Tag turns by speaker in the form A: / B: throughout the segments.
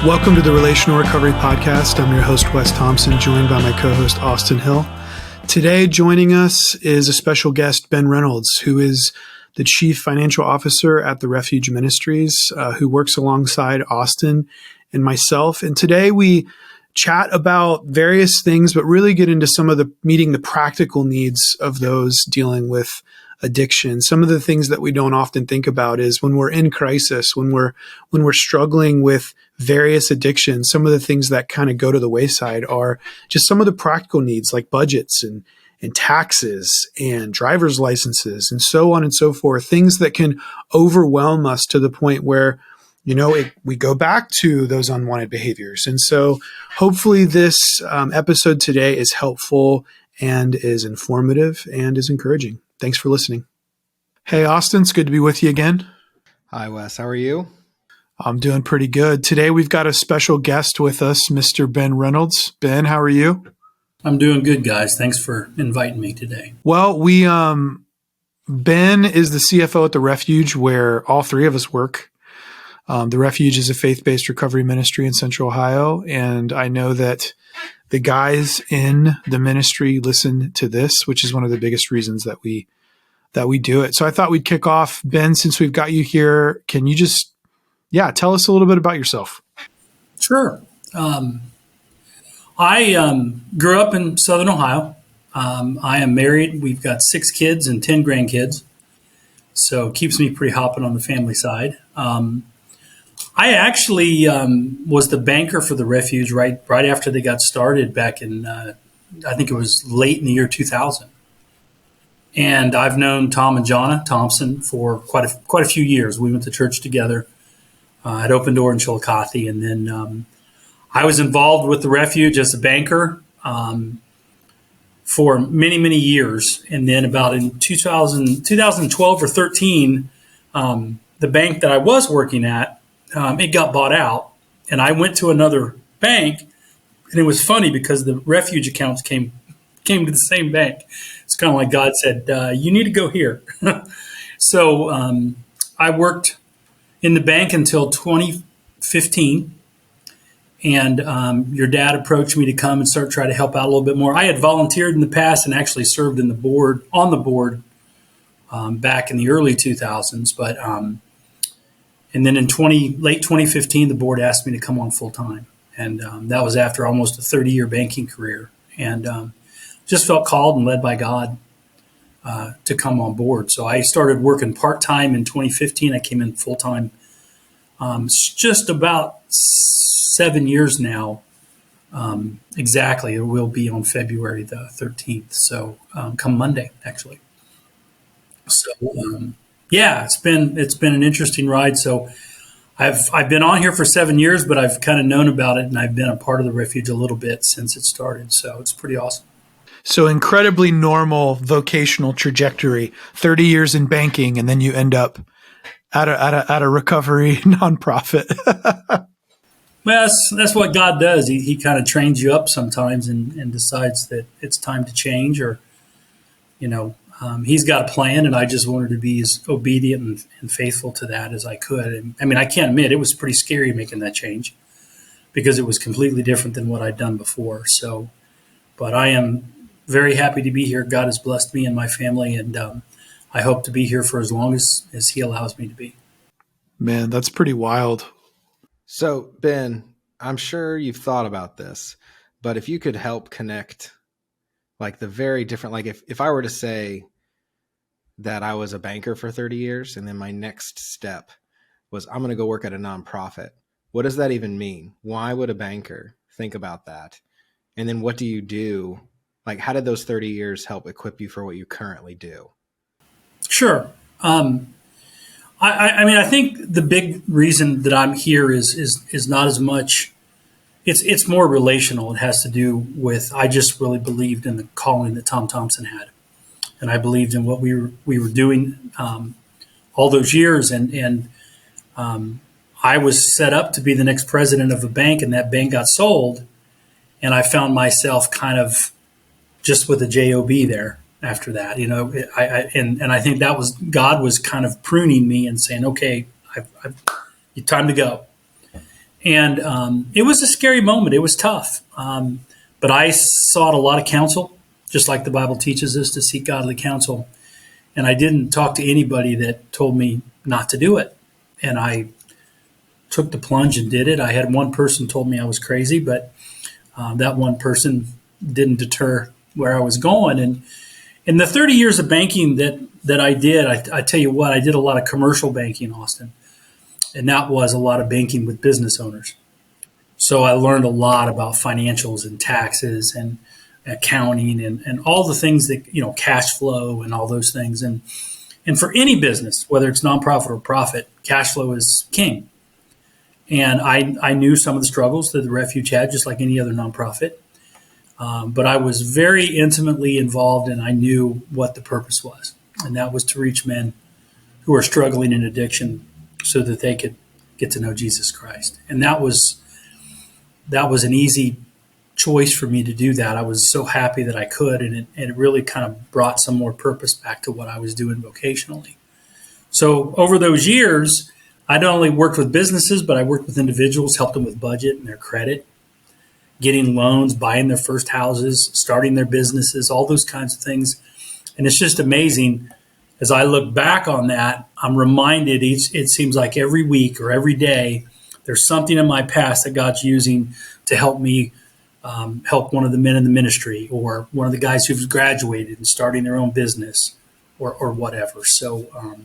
A: Welcome to the Relational Recovery Podcast. I'm your host, Wes Thompson, joined by my co-host, Austin Hill. Today, joining us is a special guest, Ben Reynolds, who is the Chief Financial Officer at the Refuge Ministries, who works alongside Austin and myself. And today we chat about various things, but really get into some of the meeting the practical needs of those dealing with addiction. Some of the things that we don't often think about is when we're in crisis, when we're struggling with various addictions, some of the things that kind of go to the wayside are just some of the practical needs like budgets and taxes and driver's licenses and so on and so forth, things that can overwhelm us to the point where, we go back to those unwanted behaviors. And so hopefully this episode today is helpful and is informative and is encouraging. Thanks for listening. Hey, Austin, it's good to be with you again.
B: Hi, Wes. How are you?
A: I'm doing pretty good. Today, we've got a special guest with us, Mr. Ben Reynolds. Ben, how are you?
C: I'm doing good, guys. Thanks for inviting me today.
A: Well, Ben is the CFO at the Refuge, where all three of us work. The Refuge is a faith-based recovery ministry in Central Ohio, and I know that the guys in the ministry listen to this, which is one of the biggest reasons that we do it. So I thought we'd kick off. Ben, since we've got you here, can you just, tell us a little bit about yourself?
C: Sure. I grew up in Southern Ohio. I am married. We've got 6 kids and 10 grandkids. So it keeps me pretty hopping on the family side. I actually was the banker for the Refuge right after they got started back in, I think it was late in the year 2000. And I've known Tom and Jonna Thompson for quite a few years. We went to church together at Open Door in Chillicothe. And then I was involved with the Refuge as a banker for many, many years. And then about in 2012 or 13, the bank that I was working at, it got bought out, and I went to another bank, and it was funny because the Refuge accounts came to the same bank. It's kind of like God said, you need to go here. So I worked in the bank until 2015, and your dad approached me to come and try to help out a little bit more. I had volunteered in the past and actually served on the board back in the early 2000s, but and then in late 2015, the board asked me to come on full time. And that was after almost a 30-year banking career. And just felt called and led by God to come on board. So I started working part-time in 2015. I came in full-time just about 7 years now. Exactly. It will be on February the 13th. So come Monday, actually. So it's been an interesting ride. So I've been on here for 7 years, but I've kind of known about it, and I've been a part of the Refuge a little bit since it started. So it's pretty awesome.
A: So incredibly normal vocational trajectory, 30 years in banking, and then you end up at a recovery nonprofit.
C: Well, that's what God does. He kind of trains you up sometimes and decides that it's time to change, or, he's got a plan, and I just wanted to be as obedient and faithful to that as I could. And I mean, I can't admit it was pretty scary making that change because it was completely different than what I'd done before. So, but I am very happy to be here. God has blessed me and my family, and I hope to be here for as long as he allows me to be. Man,
A: that's pretty wild.
B: So, Ben, I'm sure you've thought about this, but if you could help connect like the very different, like if I were to say that I was a banker for 30 years and then my next step was I'm going to go work at a nonprofit. What does that even mean? Why would a banker think about that? And then what do you do? Like, how did those 30 years help equip you for what you currently do?
C: Sure. I think the big reason that I'm here is not as much. It's more relational. It has to do with I just really believed in the calling that Tom Thompson had, and I believed in what we were doing all those years. And I was set up to be the next president of a bank, and that bank got sold, and I found myself kind of just with a job there. After that, I think that was God was kind of pruning me and saying, okay, it's time to go. And it was a scary moment. It was tough. But I sought a lot of counsel, just like the Bible teaches us to seek godly counsel. And I didn't talk to anybody that told me not to do it. And I took the plunge and did it. I had one person told me I was crazy, but that one person didn't deter where I was going. And in the 30 years of banking that I did, I tell you what, I did a lot of commercial banking, Austin. And that was a lot of banking with business owners. So I learned a lot about financials and taxes and accounting and all the things that, cash flow and all those things. And for any business, whether it's nonprofit or profit, cash flow is king. And I knew some of the struggles that the Refuge had, just like any other nonprofit. But I was very intimately involved, and I knew what the purpose was. And that was to reach men who are struggling in addiction so that they could get to know Jesus Christ. And that was an easy choice for me to do that. I was so happy that I could, and it really kind of brought some more purpose back to what I was doing vocationally. So over those years, I not only worked with businesses, but I worked with individuals, helped them with budget and their credit, getting loans, buying their first houses, starting their businesses, all those kinds of things. And it's just amazing. As I look back on that, I'm reminded it seems like every week or every day, there's something in my past that God's using to help me help one of the men in the ministry or one of the guys who've graduated and starting their own business or whatever. So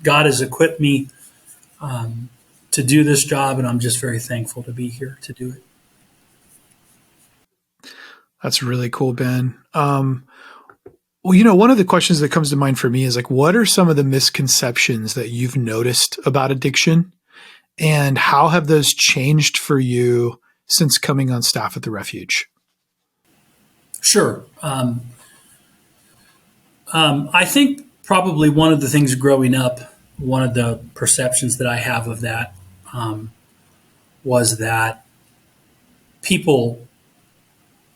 C: God has equipped me to do this job, and I'm just very thankful to be here to do it.
A: That's really cool, Ben. Well, one of the questions that comes to mind for me is like, what are some of the misconceptions that you've noticed about addiction, and how have those changed for you since coming on staff at the Refuge?
C: Sure. I think probably one of the things growing up, one of the perceptions that I have of that was that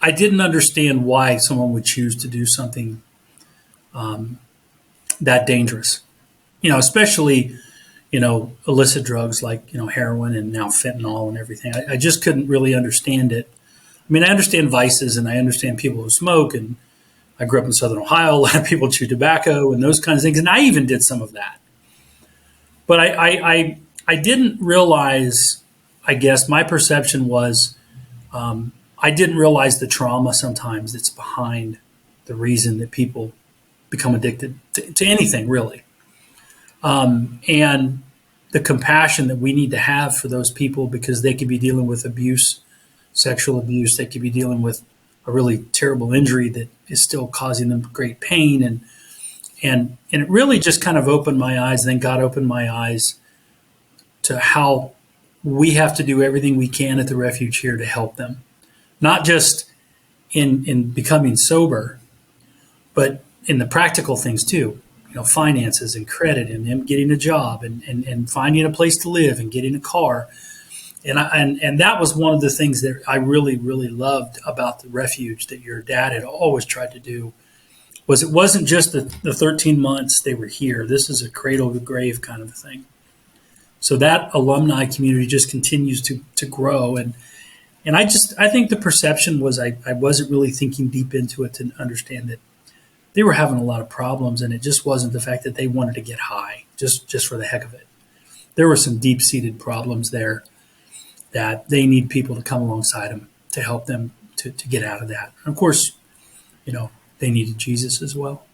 C: I didn't understand why someone would choose to do something that dangerous, especially, illicit drugs like, heroin and now fentanyl and everything. I just couldn't really understand it. I mean, I understand vices and I understand people who smoke, and I grew up in Southern Ohio. A lot of people chew tobacco and those kinds of things. And I even did some of that. But I didn't realize, I guess my perception was, I didn't realize the trauma sometimes that's behind the reason that people become addicted to anything, really. And the compassion that we need to have for those people, because they could be dealing with abuse, sexual abuse. They could be dealing with a really terrible injury that is still causing them great pain. And it really just kind of opened my eyes. Then God opened my eyes to how we have to do everything we can at the Refuge here to help them. Not just in becoming sober, but in the practical things too. Finances and credit and them getting a job and finding a place to live and getting a car. And that was one of the things that I really, really loved about the Refuge that your dad had always tried to do, was it wasn't just the 13 months they were here. This is a cradle to grave kind of a thing. So that alumni community just continues to grow. And I think the perception was I wasn't really thinking deep into it to understand that they were having a lot of problems, and it just wasn't the fact that they wanted to get high just for the heck of it. There were some deep-seated problems there that they need people to come alongside them to help them to get out of that. And of course, they needed Jesus as well.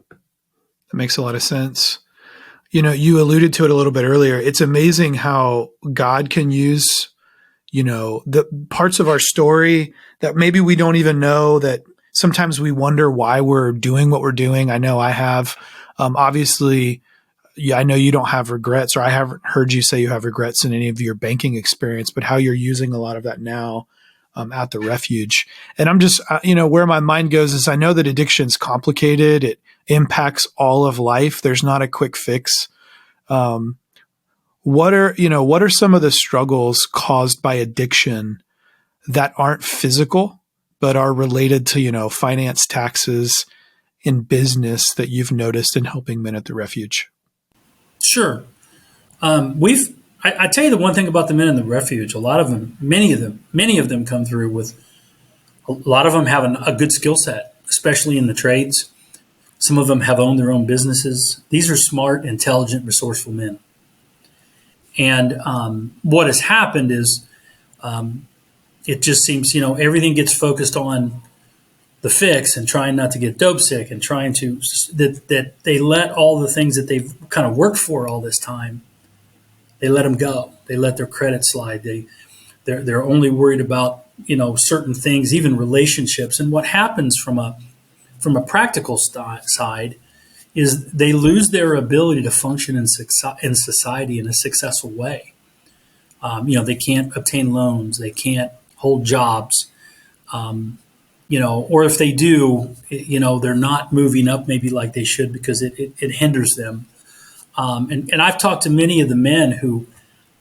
A: That makes a lot of sense. You alluded to it a little bit earlier. It's amazing how God can use, the parts of our story that maybe we don't even know, that sometimes we wonder why we're doing what we're doing. I know I have. Obviously, I know you don't have regrets, or I haven't heard you say you have regrets in any of your banking experience, but how you're using a lot of that now at the Refuge. And I'm just, where my mind goes is I know that addiction's complicated. It impacts all of life. There's not a quick fix. What are some of the struggles caused by addiction that aren't physical, but are related to, finance, taxes, in business that you've noticed in helping men at the Refuge?
C: Sure. I tell you the one thing about the men in the refuge. A lot of them, many of them come through with a lot of them have a good skill set, especially in the trades. Some of them have owned their own businesses. These are smart, intelligent, resourceful men. And what has happened is it just seems, everything gets focused on the fix and trying not to get dope sick and trying to that they let all the things that they've kind of worked for all this time, they let them go. They let their credit slide. They're only worried about certain things, even relationships. And what happens from a practical side is they lose their ability to function in society in a successful way. They can't obtain loans. They can't hold jobs. Or if they do, they're not moving up maybe like they should because it hinders them. And I've talked to many of the men who,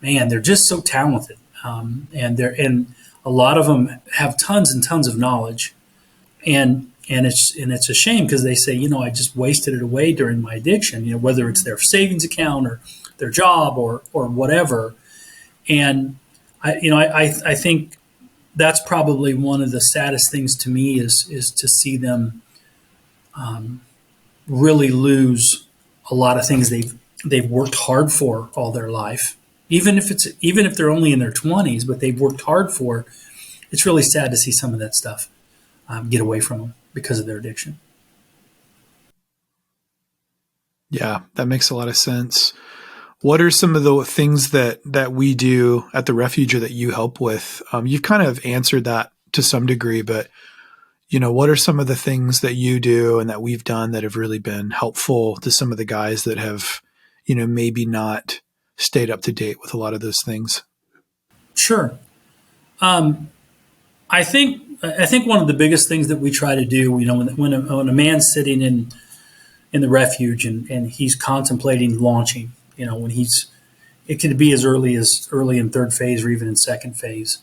C: man, they're just so talented. And a lot of them have tons and tons of knowledge. And it's a shame because they say, I just wasted it away during my addiction, whether it's their savings account or their job or whatever. And I think that's probably one of the saddest things to me is to see them really lose a lot of things they've worked hard for all their life. Even if they're only in their 20s, but they've worked hard for, it's really sad to see some of that stuff get away from them because of their addiction.
A: Yeah, that makes a lot of sense. What are some of the things that we do at the refuge or that you help with? You've kind of answered that to some degree, but what are some of the things that you do and that we've done that have really been helpful to some of the guys that have, maybe not stayed up to date with a lot of those things?
C: Sure. I think one of the biggest things that we try to do, when a man's sitting in the refuge and he's contemplating launching, when it could be as early in third phase or even in second phase,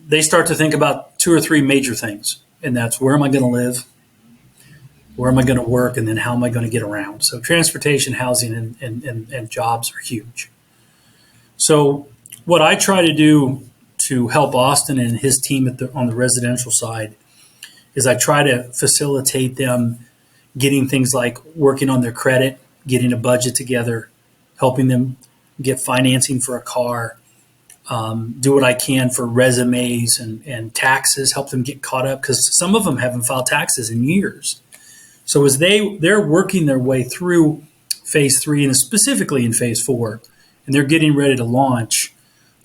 C: they start to think about 2 or 3 major things, and that's where am I going to live, where am I going to work, and then how am I going to get around? So transportation, housing, and jobs are huge. So what I try to do to help Austin and his team on the residential side is I try to facilitate them getting things like working on their credit, getting a budget together, helping them get financing for a car, do what I can for resumes and taxes, help them get caught up because some of them haven't filed taxes in years. So as they're working their way through phase 3 and specifically in phase 4, and they're getting ready to launch,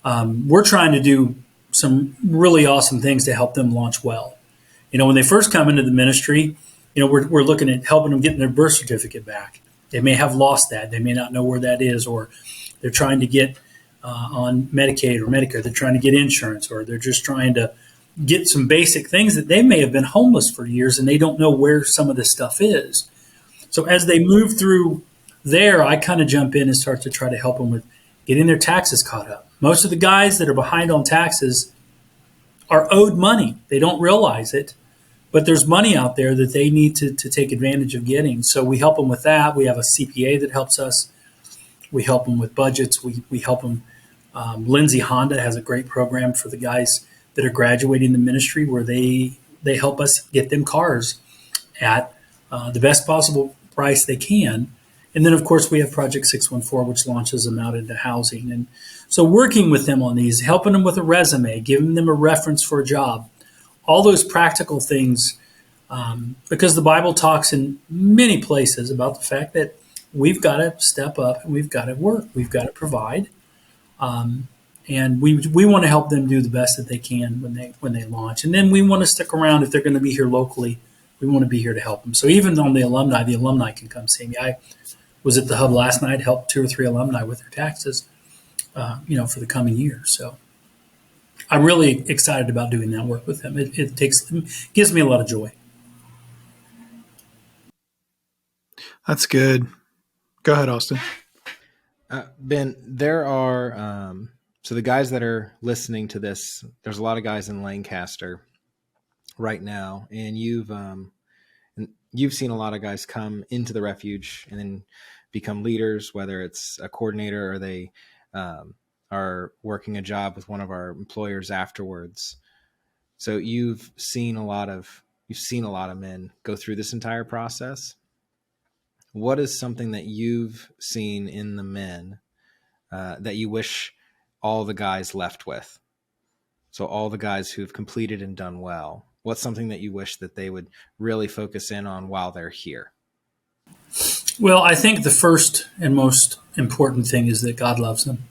C: we're trying to do some really awesome things to help them launch well. When they first come into the ministry, we're looking at helping them get their birth certificate back. They may have lost that. They may not know where that is, or they're trying to get on Medicaid or Medicare. They're trying to get insurance, or they're just trying to get some basic things that they may have been homeless for years and they don't know where some of this stuff is. So as they move through there, I kind of jump in and start to try to help them with getting their taxes caught up. Most of the guys that are behind on taxes are owed money. They don't realize it, but there's money out there that they need to take advantage of getting. So we help them with that. We have a CPA that helps us. We help them with budgets. We help them. Lindsay Honda has a great program for the guys that are graduating the ministry where they help us get them cars at the best possible price they can. And then, of course, we have Project 614, which launches them out into housing. And so working with them on these, helping them with a resume, giving them a reference for a job, all those practical things, because the Bible talks in many places about the fact that we've got to step up and we've got to work. We've got to provide. And we want to help them do the best that they can when they launch. And then we want to stick around if they're going to be here locally. We want to be here to help them. So even on the alumni can come see me. I was at the hub last night, helped 2 or 3 alumni with their taxes, for the coming year. So I'm really excited about doing that work with them. It gives me a lot of joy.
A: That's good. Go ahead, Austin.
B: Ben, there are so the guys that are listening to this, there's a lot of guys in Lancaster right now, and you've seen a lot of guys come into the refuge and then become leaders, whether it's a coordinator or they are working a job with one of our employers afterwards. So you've seen a lot of men go through this entire process. What is something that you've seen in the men that you wish all the guys left with? So all the guys who've completed and done well, what's something that you wish that they would really focus in on while they're here?
C: Well, I think the first and most important thing is that God loves them.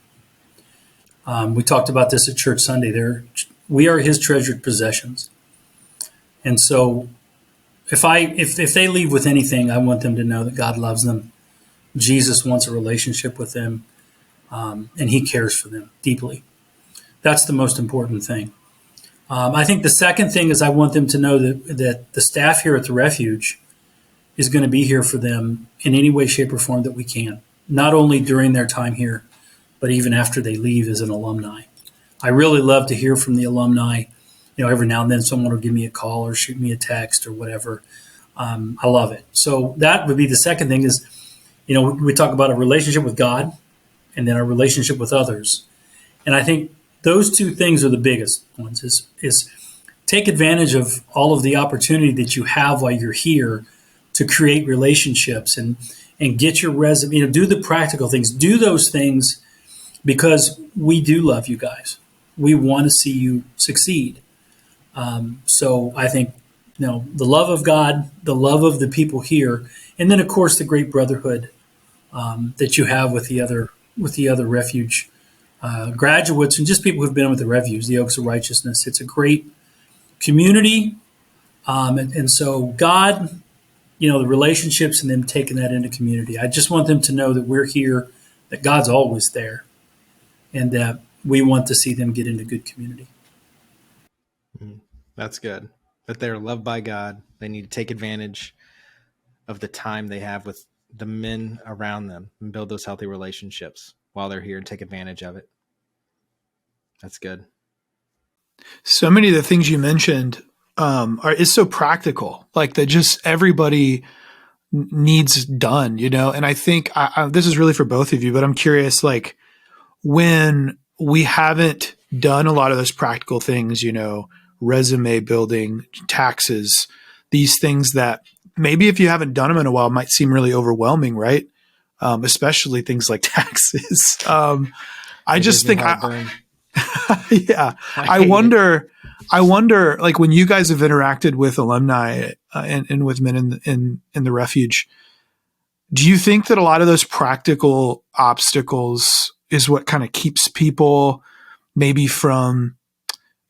C: We talked about this at Church Sunday. We are His treasured possessions, and so if they leave with anything, I want them to know that God loves them. Jesus wants a relationship with them, and He cares for them deeply. That's the most important thing. I think the second thing is I want them to know that the staff here at the Refuge is going to be here for them in any way, shape, or form that we can, not only during their time here, but even after they leave as an alumni. I really love to hear from the alumni. Every now and then someone will give me a call or shoot me a text or whatever. I love it. So that would be the second thing is, we talk about a relationship with God and then our relationship with others. And I think those two things are the biggest ones is take advantage of all of the opportunity that you have while you're here to create relationships and get your resume, do the practical things, do those things because we do love you guys. We want to see you succeed. So I think, the love of God, the love of the people here, and then of course the great brotherhood that you have with the other Refuge graduates and just people who've been with the Refuge, the Oaks of Righteousness. It's a great community, and so God, the relationships and them taking that into community. I just want them to know that we're here, that God's always there, and that we want to see them get into good community.
B: That's good. That they're loved by God. They need to take advantage of the time they have with the men around them and build those healthy relationships while they're here and take advantage of it. That's good.
A: So many of the things you mentioned is so practical, like that just everybody needs done, and I think this is really for both of you, but I'm curious, like when we haven't done a lot of those practical things, resume building, taxes, these things that maybe if you haven't done them in a while might seem really overwhelming, right? Especially things like taxes. I just think yeah, I wonder, like when you guys have interacted with alumni and with men in the Refuge, do you think that a lot of those practical obstacles is what kind of keeps people maybe from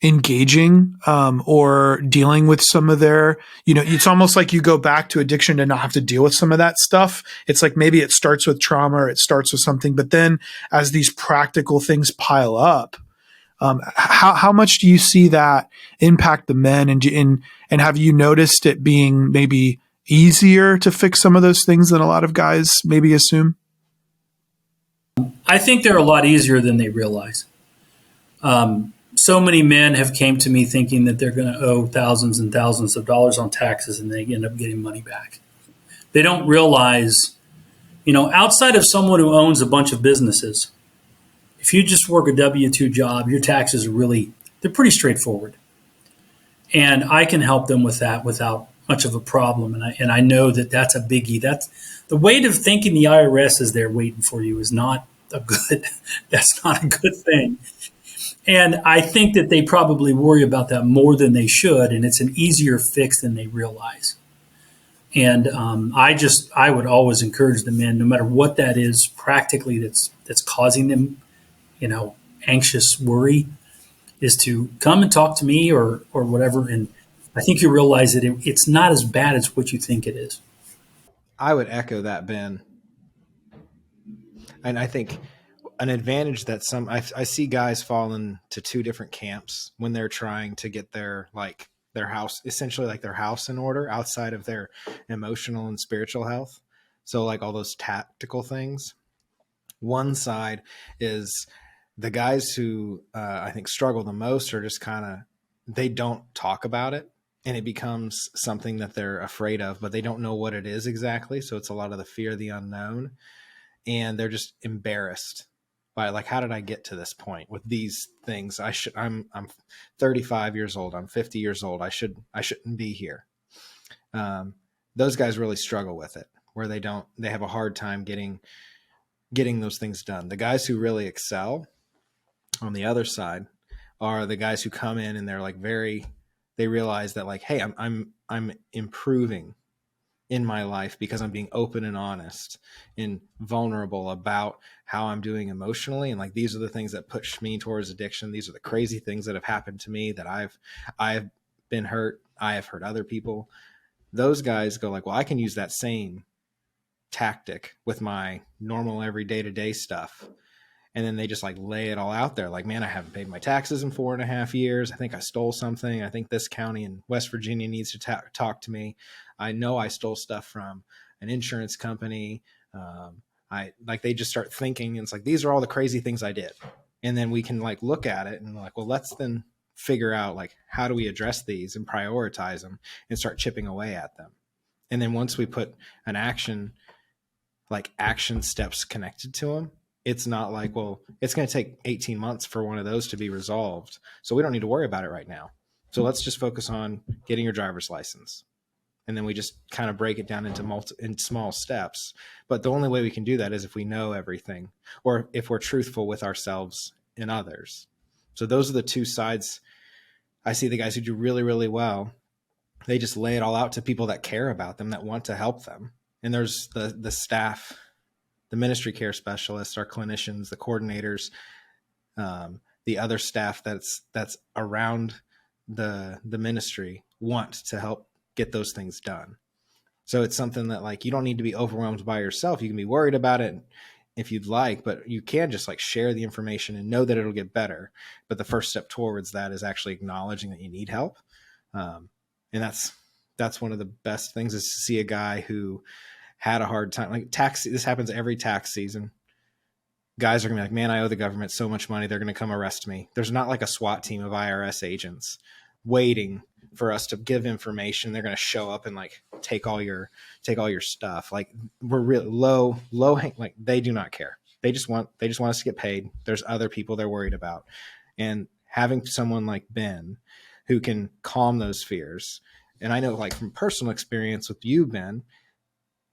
A: engaging or dealing with some of their, it's almost like you go back to addiction to not have to deal with some of that stuff. It's like maybe it starts with trauma or it starts with something, but then as these practical things pile up, how much do you see that impact the men, and have you noticed it being maybe easier to fix some of those things than a lot of guys maybe assume?
C: I think they're a lot easier than they realize. So many men have came to me thinking that they're going to owe thousands and thousands of dollars on taxes and they end up getting money back. They don't realize, outside of someone who owns a bunch of businesses, if you just work a W-2 job, your taxes are they're pretty straightforward. And I can help them with that without much of a problem. And I know that that's a biggie. That's the weight of thinking the IRS is there waiting for you is not that's not a good thing. And I think that they probably worry about that more than they should. And it's an easier fix than they realize. And I would always encourage the men, no matter what that is practically that's causing them, anxious worry, is to come and talk to me or whatever. And I think you realize that it's not as bad as what you think it is.
B: I would echo that, Ben. And I think an advantage that I see guys fall into two different camps when they're trying to get their house, essentially like their house in order outside of their emotional and spiritual health. So like all those tactical things. One side is the guys who I think struggle the most are just they don't talk about it, and it becomes something that they're afraid of, but they don't know what it is exactly. So it's a lot of the fear of the unknown, and they're just embarrassed like, how did I get to this point with these things? I'm 35 years old. I'm 50 years old. I shouldn't be here. Those guys really struggle with it, where they have a hard time getting those things done. The guys who really excel on the other side are the guys who come in and they're like they realize that, like, hey, I'm improving in my life because I'm being open and honest and vulnerable about how I'm doing emotionally. And like, these are the things that push me towards addiction. These are the crazy things that have happened to me, that I've been hurt. I have hurt other people. Those guys go like, well, I can use that same tactic with my normal every day-to-day stuff. And then they just like lay it all out there. Like, man, I haven't paid my taxes in 4.5 years. I think I stole something. I think this county in West Virginia needs to talk to me. I know I stole stuff from an insurance company. They just start thinking, and it's like, these are all the crazy things I did. And then we can like look at it and like, well, let's then figure out like, how do we address these and prioritize them and start chipping away at them. And then once we put an action steps connected to them, it's not like, well, it's going to take 18 months for one of those to be resolved, so we don't need to worry about it right now. So let's just focus on getting your driver's license. And then we just kind of break it down in small steps. But the only way we can do that is if we know everything, or if we're truthful with ourselves and others. So those are the two sides. I see the guys who do really, really well. They just lay it all out to people that care about them, that want to help them. And there's the staff, the ministry care specialists, our clinicians, the coordinators, the other staff that's around the ministry want to help get those things done. So it's something that like, you don't need to be overwhelmed by yourself. You can be worried about it if you'd like, but you can just like share the information and know that it'll get better. But the first step towards that is actually acknowledging that you need help. And that's one of the best things, is to see a guy who had a hard time. Like this happens every tax season. Guys are gonna be like, man, I owe the government so much money, they're gonna come arrest me. There's not like a SWAT team of IRS agents waiting for us to give information. They're gonna show up and like take all your stuff. Like, we're really low, like, they do not care. They just want us to get paid. There's other people they're worried about. And having someone like Ben who can calm those fears. And I know, like, from personal experience with you, Ben,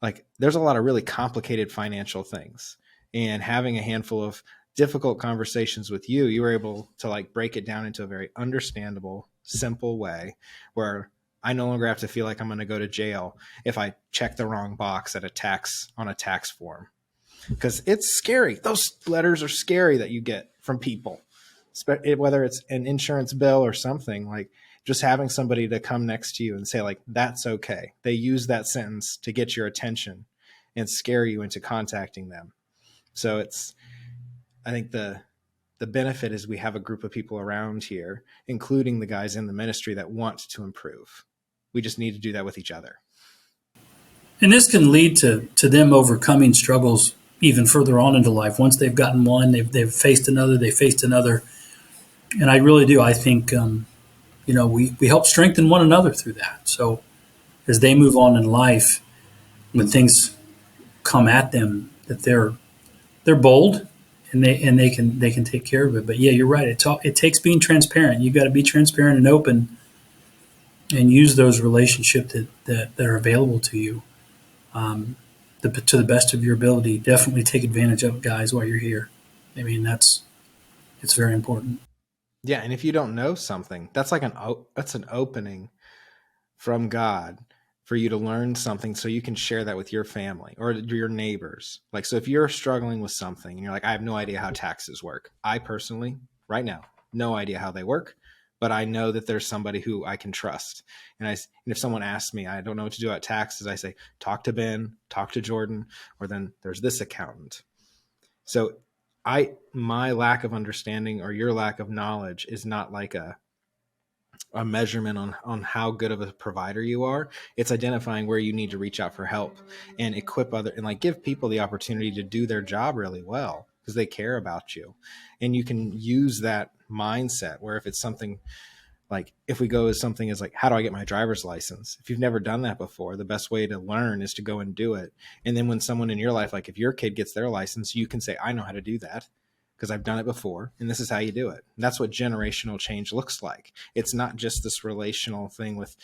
B: like, there's a lot of really complicated financial things, and having a handful of difficult conversations with you were able to like break it down into a very understandable, simple way where I no longer have to feel like I'm going to go to jail if I check the wrong box on a tax form, because it's scary. Those letters are scary that you get from people, whether it's an insurance bill or something. Like, just having somebody to come next to you and say like, that's okay. They use that sentence to get your attention and scare you into contacting them. So I think the benefit is we have a group of people around here, including the guys in the ministry, that want to improve. We just need to do that with each other.
C: And this can lead to them overcoming struggles even further on into life. Once they've gotten one, they've faced another, And I really do. I think, we help strengthen one another through that. So as they move on in life, when things come at them, that they're bold and they can take care of it. But yeah, you're right. It takes being transparent. You've got to be transparent and open, and use those relationships that are available to you to the best of your ability. Definitely take advantage of it, guys, while you're here. I mean, it's very important.
B: Yeah, and if you don't know something, that's like that's an opening from God for you to learn something, so you can share that with your family or your neighbors. Like, so if you're struggling with something and you're like, I have no idea how taxes work. I personally, right now, no idea how they work, but I know that there's somebody who I can trust. And if someone asks me, I don't know what to do about taxes, I say, talk to Ben, talk to Jordan, or then there's this accountant. So my lack of understanding or your lack of knowledge is not like a measurement on how good of a provider you are. It's identifying where you need to reach out for help and equip and like give people the opportunity to do their job really well because they care about you. And you can use that mindset where if it's something like, if we go as something as like, how do I get my driver's license? If you've never done that before, the best way to learn is to go and do it. And then when someone in your life, like if your kid gets their license, you can say, I know how to do that because I've done it before, and this is how you do it. And that's what generational change looks like. It's not just this relational thing with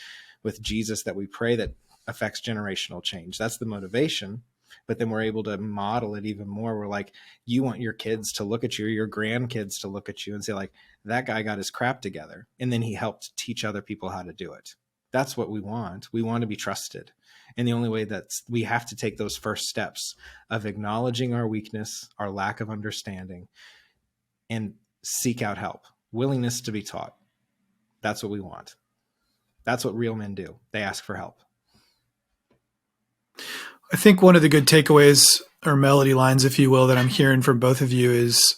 B: Jesus that we pray that affects generational change. That's the motivation. But then we're able to model it even more. We're like, you want your kids to look at you, or your grandkids to look at you and say, like, that guy got his crap together, and then he helped teach other people how to do it. That's what we want. We want to be trusted. And the only way we have to take those first steps of acknowledging our weakness, our lack of understanding, and seek out help, willingness to be taught. That's what we want. That's what real men do. They ask for help.
A: I think one of the good takeaways or melody lines, if you will, that I'm hearing from both of you is,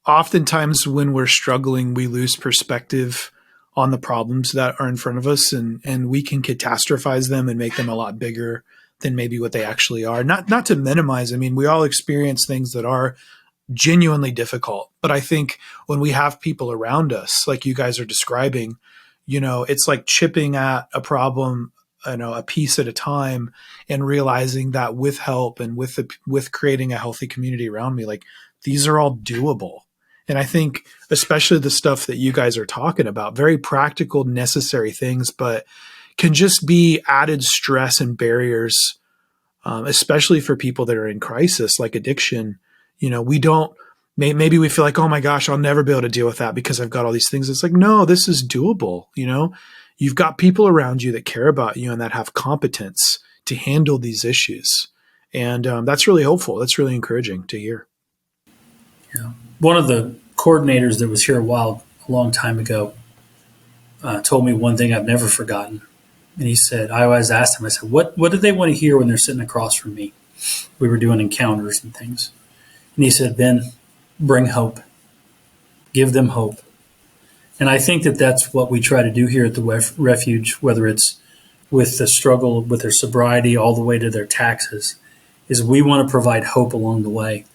A: oftentimes when we're struggling, we lose perspective on the problems that are in front of us, and we can catastrophize them and make them a lot bigger than maybe what they actually are. Not to minimize. I mean, we all experience things that are genuinely difficult, but I think when we have people around us, like you guys are describing, it's like chipping at a problem, a piece at a time, and realizing that with help and with creating a healthy community around me, like these are all doable. And I think especially the stuff that you guys are talking about, very practical, necessary things, but can just be added stress and barriers, especially for people that are in crisis, like addiction. Maybe we feel like, oh my gosh, I'll never be able to deal with that because I've got all these things. It's like, no, this is doable. You've got people around you that care about you and that have competence to handle these issues. And that's really hopeful. That's really encouraging to hear.
C: Yeah. One of the coordinators that was here a long time ago, told me one thing I've never forgotten. And he said, I always asked him, I said, what do they want to hear when they're sitting across from me? We were doing encounters and things. And he said, Ben, bring hope. Give them hope. And I think that that's what we try to do here at the Refuge, whether it's with the struggle with their sobriety all the way to their taxes, is we want to provide hope along the way.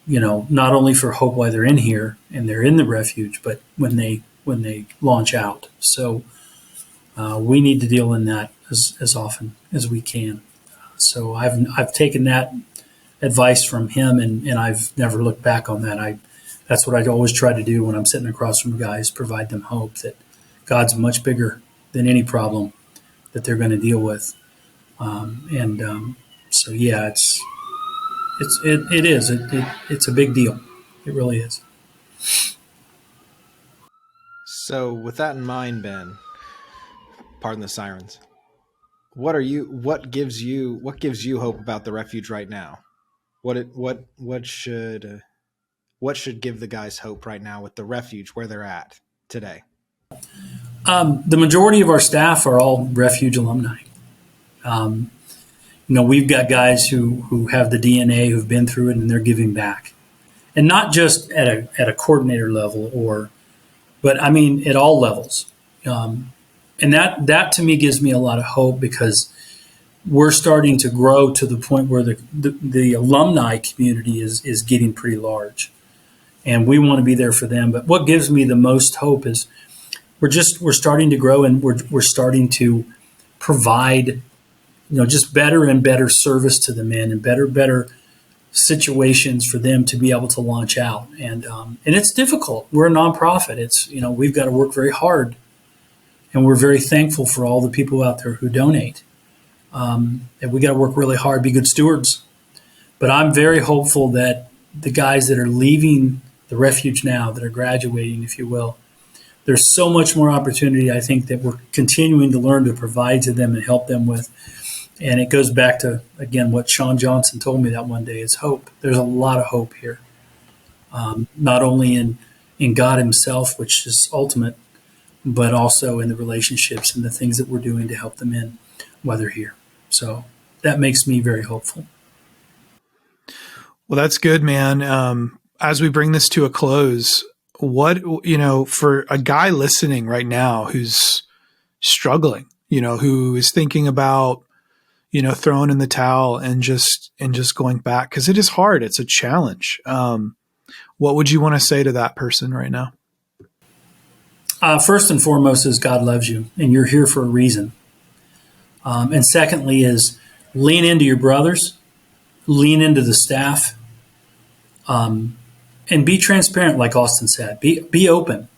C: Not only for hope while they're in here and they're in the Refuge, but when they launch out. So we need to deal in that as often as we can. So I've taken that advice from him, and I've never looked back on that. That's what I always try to do when I'm sitting across from guys, provide them hope that God's much bigger than any problem that they're going to deal with. So yeah, it's a big deal. It really is.
B: So with that in mind, Ben, pardon the sirens, what gives you hope about the Refuge right now? What should give the guys hope right now with the Refuge where they're at today?
C: The majority of our staff are all Refuge alumni. We've got guys who have the DNA, who've been through it, and they're giving back, and not just at a coordinator level, but I mean at all levels. And that to me gives me a lot of hope, because we're starting to grow to the point where the alumni community is getting pretty large, and we want to be there for them. But what gives me the most hope is we're starting to grow, and we're starting to provide, just better and better service to the men, and better situations for them to be able to launch out. And it's difficult. We're a nonprofit. It's, we've got to work very hard, and we're very thankful for all the people out there who donate. And we got to work really hard, be good stewards. But I'm very hopeful that the guys that are leaving the Refuge now, that are graduating, if you will, there's so much more opportunity, I think, that we're continuing to learn to provide to them and help them with. And it goes back to, again, what Sean Johnson told me that one day, is hope. There's a lot of hope here, not only in God himself, which is ultimate, but also in the relationships and the things that we're doing to help them in while they're here. So that makes me very hopeful.
A: Well, that's good, man. As we bring this to a close, for a guy listening right now who's struggling, who is thinking about, throwing in the towel and just going back, because it is hard. It's a challenge. What would you want to say to that person right now?
C: First and foremost is God loves you, and you're here for a reason. And secondly is lean into your brothers, lean into the staff, And be transparent, like Austin said. Be open.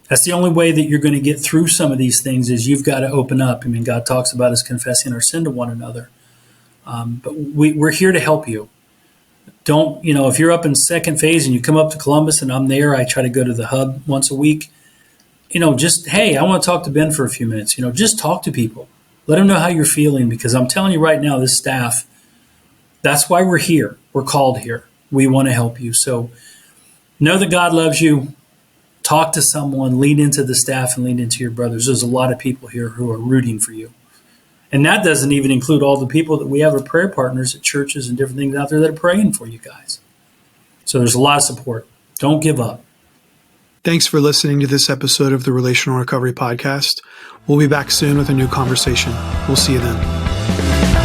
C: That's the only way that you're going to get through some of these things is you've got to open up. I mean, God talks about us confessing our sin to one another. But we're here to help you. Don't, if you're up in second phase and you come up to Columbus and I'm there, I try to go to the hub once a week. Just, hey, I want to talk to Ben for a few minutes. Just talk to people. Let them know how you're feeling, because I'm telling you right now, this staff, that's why we're here. We're called here. We want to help you. So know that God loves you. Talk to someone, lean into the staff and lean into your brothers. There's a lot of people here who are rooting for you. And that doesn't even include all the people that we have as prayer partners at churches and different things out there that are praying for you guys. So there's a lot of support. Don't give up.
A: Thanks for listening to this episode of the Relational Recovery Podcast. We'll be back soon with a new conversation. We'll see you then.